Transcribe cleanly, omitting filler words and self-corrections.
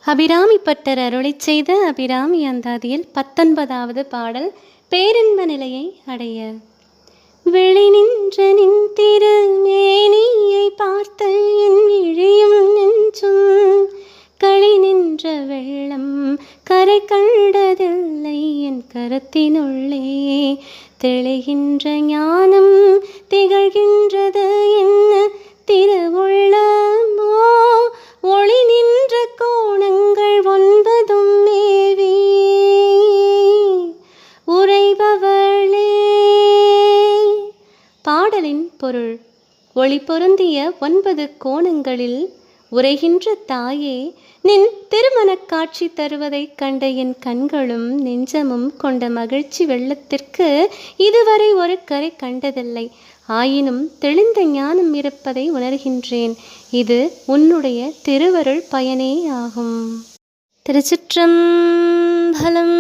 Abirami butter அருளிச் செய்த அபிராமி அந்தாதியில் 19வது பாடல். பேரின்ப நிலையை அடைய. வெளி நின்ற நின் திருமேனியை பார்த்த என் விழியும் நெஞ்சும் களி நின்ற வெள்ளம் கரை கண்டதில்லை என் கருத்தினுள்ளே. தெளிகின்ற ஞானம் திகழ்கின்றது என்ன திருவுள்ளமோ. ஒளி நின்ற கோணங்கள் 9 மேவி உரைபவளே. பாடலின் பொருள். ஒளி பொருந்திய 9 கோணங்களில் உரைகின்ற தாயே, நின் திருமணக் காட்சி தருவதைக் கண்ட என் கண்களும் நெஞ்சமும் கொண்ட மகிழ்ச்சி வெள்ளத்திற்கு இதுவரை ஒரு கரை கண்டதில்லை. ஆயினும் தெளிந்த ஞானம் இருப்பதை உணர்கின்றேன். இது உன்னுடைய திருவருள் பயனே ஆகும். திருச்சிற்றம்பலம்.